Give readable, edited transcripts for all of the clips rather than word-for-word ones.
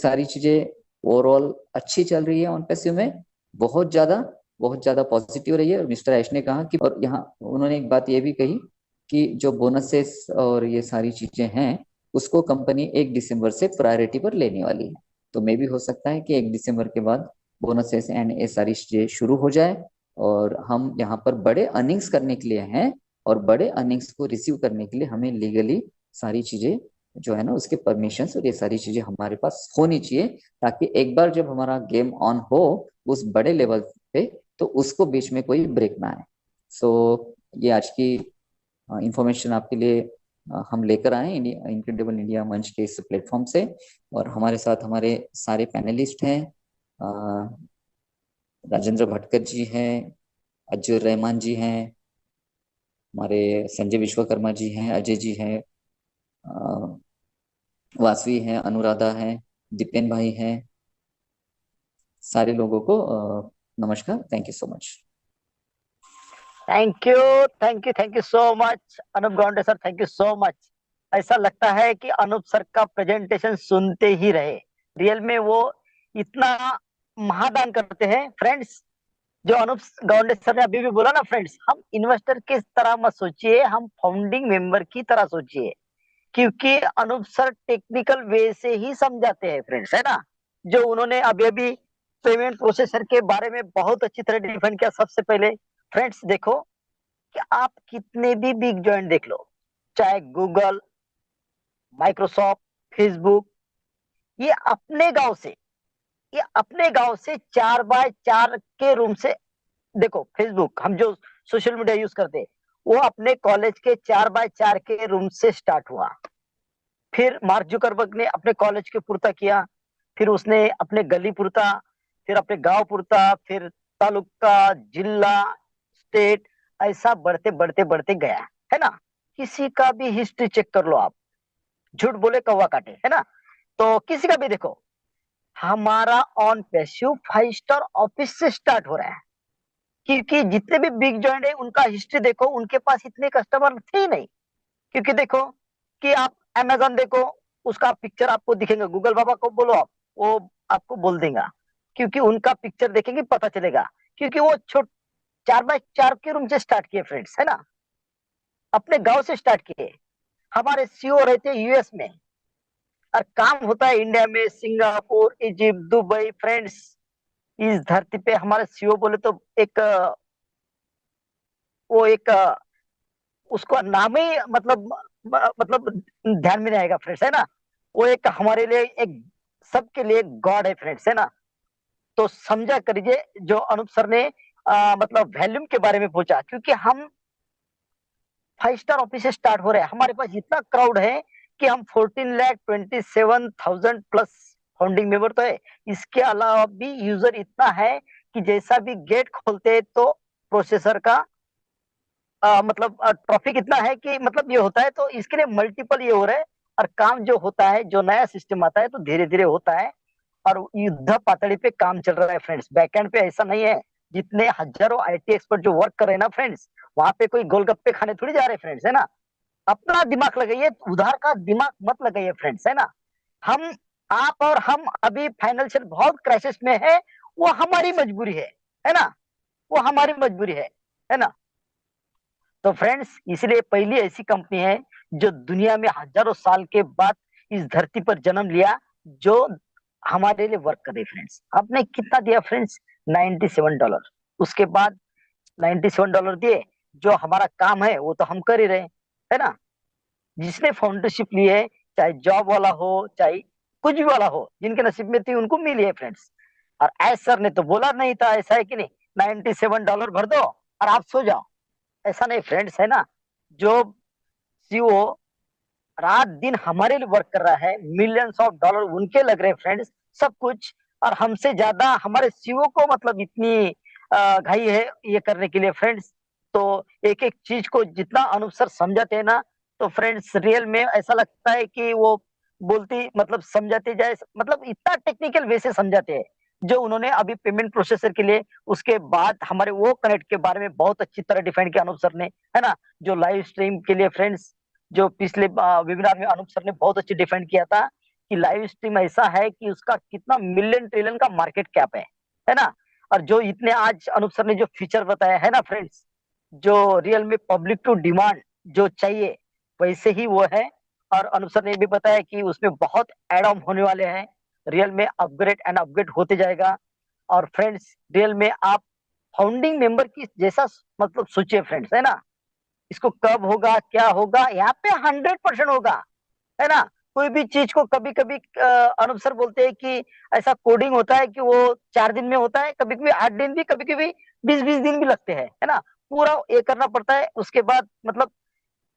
सारी चीजें ओवरऑल अच्छी चल रही है ऑन पैसिव में, बहुत ज्यादा पॉजिटिव रही है। और मिस्टर ऐश ने कहा कि, और यहाँ उन्होंने एक बात ये भी कही कि जो बोनसेस और ये सारी चीजें हैं उसको कंपनी 1 दिसंबर से प्रायोरिटी पर लेने वाली है। तो मे भी हो सकता है कि 1 दिसंबर के बाद बोनसेस एंड ये सारी चीजें शुरू हो जाए, और हम यहाँ पर बड़े अर्निंग्स करने के लिए हैं, और बड़े अर्निंग्स को रिसीव करने के लिए हमें लीगली सारी चीजें जो है ना उसके परमिशन और ये सारी चीजें हमारे पास होनी चाहिए, ताकि एक बार जब हमारा गेम ऑन हो उस बड़े लेवल पे, तो उसको बीच में कोई ब्रेक ना आए। सो ये आज की इंफॉर्मेशन आपके लिए हम लेकर आए इनक्रेडिबल इंडिया मंच के इस प्लेटफॉर्म से। और हमारे साथ हमारे सारे पैनलिस्ट हैं, राजेंद्र भटकर जी हैं, अजय रहमान जी हैं, हमारे संजय विश्वकर्मा जी हैं, अजय जी हैं, वासवी हैं, अनुराधा हैं, दीपेन भाई हैं। सारे लोगों को नमस्कार, thank you so much. Thank you so much Anup Gaunde sir, thank you so much. ऐसा लगता है कि अनूप सर का प्रेजेंटेशन सुनते ही रहे। रियल में वो इतना महादान करते हैं फ्रेंड्स। जो अनूप गौंडे सर ने अभी भी बोला ना फ्रेंड्स, हम इन्वेस्टर की तरह मत सोचिए, हम फाउंडिंग मेंबर की तरह सोचिए, क्योंकि अनूप सर टेक्निकल वे से ही समझाते हैं फ्रेंड्स, है ना। जो उन्होंने अभी अभी पेमेंट प्रोसेसर के बारे में बहुत अच्छी तरह डिफाइन किया। सबसे पहले फ्रेंड्स देखो कि आप कितने भी बिग जॉइंट देख लो, चाहे गूगल, माइक्रोसॉफ्ट, फेसबुक, ये अपने गांव से ये अपने गांव से 4x4 के रूम से, देखो फेसबुक हम जो सोशल मीडिया यूज करते हैं वो अपने कॉलेज के 4x4 के रूम से स्टार्ट हुआ। फिर मार्क जुकरबर्ग ने अपने कॉलेज के पुरता किया, फिर उसने अपने गली पुरता, फिर अपने गांव पुरता, फिर तालुका, जिला, स्टेट, ऐसा बढ़ते बढ़ते बढ़ते गया, है ना। किसी का भी हिस्ट्री चेक कर लो आप, झूठ बोले कौवा काटे, है ना। तो किसी का भी देखो, हमारा ऑन पैसिव 5 स्टार ऑफिस से स्टार्ट हो रहा है, क्योंकि जितने भी बिग जॉइंट है उनका हिस्ट्री देखो, उनके पास इतने कस्टमर थे ही नहीं। क्योंकि देखो कि आप अमेजोन देखो, उसका पिक्चर आपको दिखेगा, गूगल बाबा को बोलो आप, वो आपको बोल देगा, क्योंकि उनका पिक्चर देखेंगे पता चलेगा, क्योंकि वो 4x4 के रूम से स्टार्ट किए फ्रेंड्स, है ना, अपने गांव से स्टार्ट किए। हमारे सीईओ रहते हैं यूएस में, और काम होता है इंडिया में, सिंगापुर, इजिप्ट, दुबई। फ्रेंड्स इस धरती पे हमारे सीईओ बोले तो एक वो एक उसको नाम ही मतलब ध्यान में नहीं आएगा फ्रेंड्स, है ना। वो एक हमारे लिए एक सबके लिए गॉड है फ्रेंड्स, है ना। तो समझा करिए जो अनूप सर ने मतलब वैल्यूम के बारे में पूछा, क्योंकि हम 5 स्टार ऑफिस से स्टार्ट हो रहे हैं, हमारे पास इतना क्राउड है कि हम 14,27,000 प्लस फाउंडिंग मेंबर तो है। इसके अलावा भी यूजर इतना है कि जैसा भी गेट खोलते हैं तो प्रोसेसर का मतलब ट्रैफिक इतना है कि मतलब ये होता है, तो इसके लिए मल्टीपल ये हो रहा है। और काम जो होता है, जो नया सिस्टम आता है तो धीरे धीरे होता है, और युद्ध पातड़ी पे काम चल रहा है फ्रेंड्स। बैकएंड पे ऐसा नहीं है, जितने हजारों आईटी एक्सपर्ट जो वर्क कर रहे हैं ना फ्रेंड्स, वहां पे कोई गोलगप्पे खाने थोड़ी जा रहे फ्रेंड्स, है ना। अपना दिमाग लगाइए, उधार का दिमाग मत लगाइए फ्रेंड्स, है ना। हम आप और हम अभी फाइनेंशियल बहुत क्राइसिस में है, वो हमारी मजबूरी है ना, वो हमारी मजबूरी है ना। तो फ्रेंड्स इसलिए पहली ऐसी कंपनी है जो दुनिया में हजारों साल के बाद इस धरती पर जन्म लिया, जो हमारे लिए वर्क कर रही फ्रेंड्स। आपने कितना दिया फ्रेंड्स? $97। उसके बाद $97 दिए, जो हमारा काम है वो तो हम कर ही रहे, है ना। जिसने फाउंडरशिप ली है, चाहे जॉब वाला हो चाहे कुछ भी वाला हो, जिनके नसीब में थी उनको मिली है फ्रेंड्स। और एस सर ने तो बोला नहीं था, ऐसा है कि नहीं, $97 भर दो और आप सो जाओ, ऐसा नहीं फ्रेंड्स, है ना। जो सीईओ रात दिन हमारे लिए वर्क कर रहा है, मिलियंस ऑफ डॉलर उनके लग रहे हैं फ्रेंड्स, सब कुछ। और हमसे ज्यादा हमारे सीईओ को मतलब इतनी घाई है ये करने के लिए फ्रेंड्स। तो एक एक चीज को जितना अनुसार समझाते हैं ना, तो फ्रेंड्स रियल में ऐसा लगता है कि वो बोलती मतलब समझाते जाए, मतलब इतना टेक्निकल वे से समझाते हैं। जो उन्होंने अभी पेमेंट प्रोसेसर के लिए, उसके बाद हमारे वो कनेक्ट के बारे में बहुत अच्छी तरह डिफाइन किया अनूप सर ने, है ना। जो लाइव स्ट्रीम के लिए फ्रेंड्स, जो पिछले वेबिनार में अनूप सर ने बहुत अच्छी डिफाइन किया था कि लाइव स्ट्रीम ऐसा है कि उसका कितना मिलियन ट्रिलियन का मार्केट कैप है ना। और जो इतने आज अनूप सर ने जो फीचर बताया है ना फ्रेंड्स, जो रियल में पब्लिक टू डिमांड जो चाहिए वैसे ही वो है। और अनूप सर ने भी बताया कि उसमें बहुत एड ऑन होने वाले हैं, रियल में अपग्रेड एंड अपग्रेड होते जाएगा। और फ्रेंड्स रियल में आप फाउंडिंग मेंबर की जैसा मतलब सोचिए फ्रेंड्स, है ना। इसको कब होगा क्या होगा, यहाँ पे 100% होगा, है ना। कोई भी चीज को कभी कभी अनूप सर बोलते हैं कि ऐसा कोडिंग होता है कि वो 4 दिन में होता है, कभी कभी 8 दिन भी, कभी कभी 20-20 दिन भी लगते हैं, है ना। पूरा ये करना पड़ता है उसके बाद मतलब।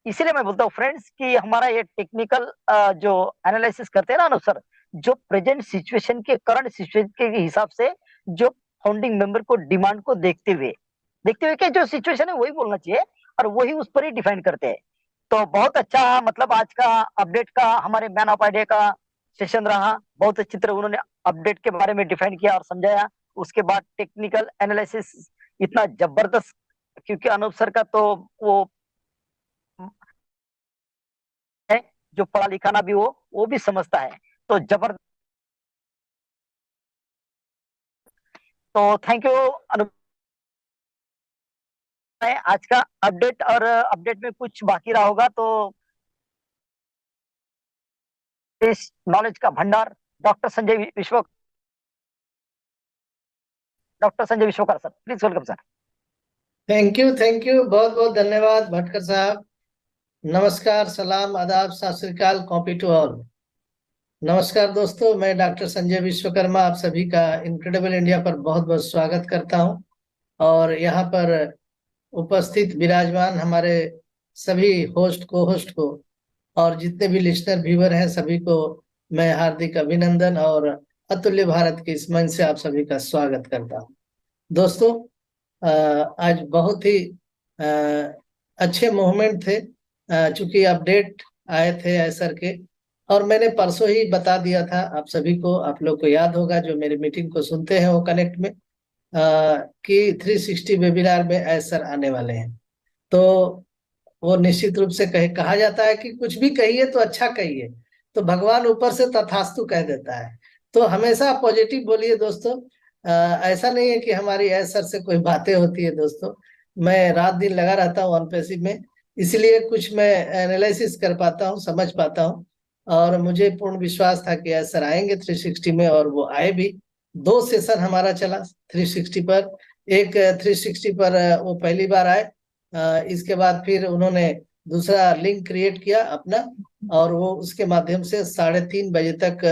इसीलिए मैं बोलता हूँ फ्रेंड्स कि हमारा ये टेक्निकल जो एनालिसिस करते हैं ना अनूप सर, जो प्रेजेंट सिचुएशन के करंट सिचुएशन के हिसाब से, जो फाउंडिंग मेंबर को डिमांड को देखते हुए क्या जो सिचुएशन है वही बोलना चाहिए, और वही उस पर ही डिफाइन करते हैं। तो बहुत अच्छा मतलब आज का अपडेट का हमारे मैन ऑफ आइडिया का सेशन रहा। बहुत अच्छी तरह उन्होंने अपडेट के बारे में डिफाइन किया और समझाया। उसके बाद टेक्निकल एनालिसिस इतना जबरदस्त, क्योंकि अनूप सर का तो वो है जो पढ़ा लिखा ना भी वो भी समझता है, तो जबरदस्त। तो थैंक यू अनूप। आज का अपडेट, और अपडेट में कुछ बाकी रहा होगा तो इस नॉलेज का भंडार doctor Sanjay Vishwakar sir, please welcome sir. Thank you, बहुत बहुत धन्यवाद भटकर साहब। नमस्कार, सलाम, आदाब, सत श्री अकाल, कॉपी टू ऑल। नमस्कार दोस्तों, मैं डॉक्टर संजय विश्वकर्मा आप सभी का इनक्रेडिबल इंडिया पर बहुत बहुत स्वागत करता हूं। और यहाँ पर उपस्थित विराजमान हमारे सभी होस्ट को होस्ट को और जितने भी लिसनर व्यूअर हैं सभी को मैं हार्दिक अभिनंदन और अतुल्य भारत के इस मंच से आप सभी का स्वागत करता हूँ। दोस्तों, आज बहुत ही अच्छे मूवमेंट थे, चूंकि अपडेट आए थे एसर के, और मैंने परसों ही बता दिया था आप सभी को। आप लोग को याद होगा जो मेरी मीटिंग को सुनते हैं वो कनेक्ट में, कि 360 वेबिनार में एसर आने वाले हैं। तो वो निश्चित रूप से कहा जाता है कि कुछ भी कहिए तो अच्छा कहिए, तो भगवान ऊपर से तथास्तु कह देता है। तो हमेशा पॉजिटिव बोलिए दोस्तों। ऐसा नहीं है कि हमारी एसर से कोई बातें होती है दोस्तों। मैं रात दिन लगा रहता हूँ ऑनपैसिव में, इसलिए कुछ मैं एनालिसिस कर पाता हूँ, समझ पाता हूँ। और मुझे पूर्ण विश्वास था कि एसर आएंगे 360 में, और वो आए भी। 2 सेशन हमारा चला 360 पर। एक 360 पर वो पहली बार आए, इसके बाद फिर उन्होंने दूसरा लिंक क्रिएट किया अपना, और वो उसके माध्यम से 3:30 बजे तक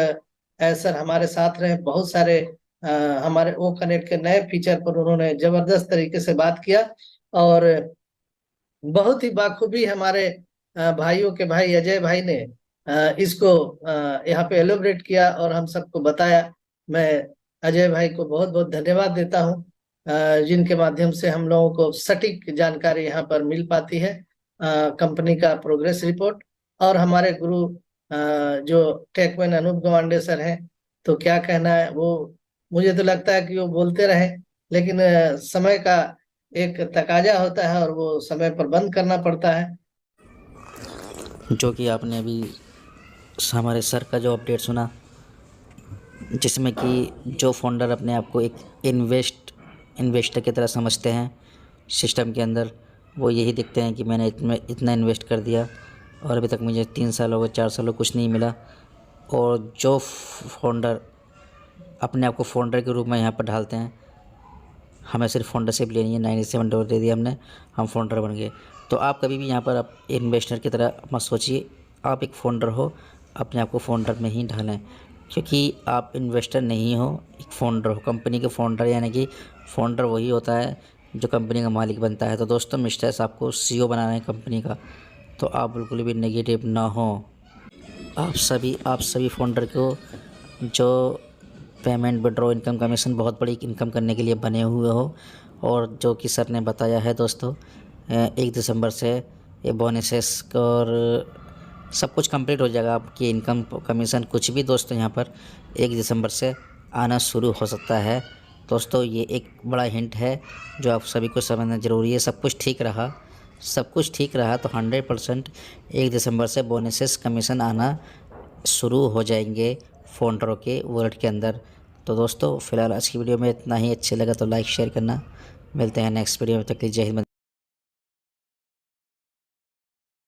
एसर हमारे साथ रहे। बहुत सारे हमारे वो कनेक्ट के नए फीचर पर उन्होंने जबरदस्त तरीके से बात किया, और बहुत ही बाखूबी हमारे भाइयों के भाई अजय भाई ने इसको यहाँ पे एलोबरेट किया और हम सबको बताया। मैं अजय भाई को बहुत बहुत धन्यवाद देता हूँ, जिनके माध्यम से हम लोगों को सटीक जानकारी यहाँ पर मिल पाती है, कंपनी का प्रोग्रेस रिपोर्ट। और हमारे गुरु जो टेकमैन अनूप गवांडे सर हैं, तो क्या कहना है, वो मुझे तो लगता है कि वो बोलते रहे, लेकिन समय का एक तकाजा होता है और वो समय पर बंद करना पड़ता है। जो कि आपने अभी हमारे सर का जो अपडेट सुना, जिसमें कि जो फाउंडर अपने आप को एक इन्वेस्टर की तरह समझते हैं सिस्टम के अंदर, वो यही दिखते हैं कि मैंने इतना इन्वेस्ट कर दिया और अभी तक मुझे 3 साल हो गए, 4 साल हो, कुछ नहीं मिला। और जो फाउंडर अपने आप को फाउंडर के रूप में यहाँ पर ढालते हैं, हमें सिर्फ फाउंडरशिप लेनी है, $97 दे दिया हमने, हम फाउंडर बन गए। तो आप कभी भी यहाँ पर आप इन्वेस्टर की तरह मत सोचिए, आप एक फाउंडर हो, अपने आप को फाउंडर में ही ढालें, क्योंकि आप इन्वेस्टर नहीं हो, एक फाउंडर हो। कंपनी के फाउंडर यानी कि फाउंडर वही होता है जो कंपनी का मालिक बनता है। तो दोस्तों, मिस्टर्स आपको CEO बनाना है कंपनी का, तो आप बिल्कुल भी नेगेटिव ना हो। आप सभी फाउंडर को जो पेमेंट, विड्रॉ, इनकम, कमीशन बहुत बड़ी इनकम करने के लिए बने हुए हो, और जो कि सर ने बताया है दोस्तों, 1 दिसंबर से ये बोनसेस और सब कुछ कंप्लीट हो जाएगा। आपकी इनकम, कमीशन, कुछ भी दोस्तों यहाँ पर 1 दिसंबर से आना शुरू हो सकता है। दोस्तों, ये एक बड़ा हिंट है जो आप सभी को समझना ज़रूरी है। सब कुछ ठीक रहा तो 100% 1 दिसंबर से बोनसेस, कमीशन आना शुरू हो जाएंगे फोल्डरों के वर्ड के अंदर। तो दोस्तों फिलहाल आज की वीडियो में इतना ही। अच्छे लगा तो लाइक शेयर करना। मिलते हैं नेक्स्ट वीडियो में, तक के लिए जय हिंद।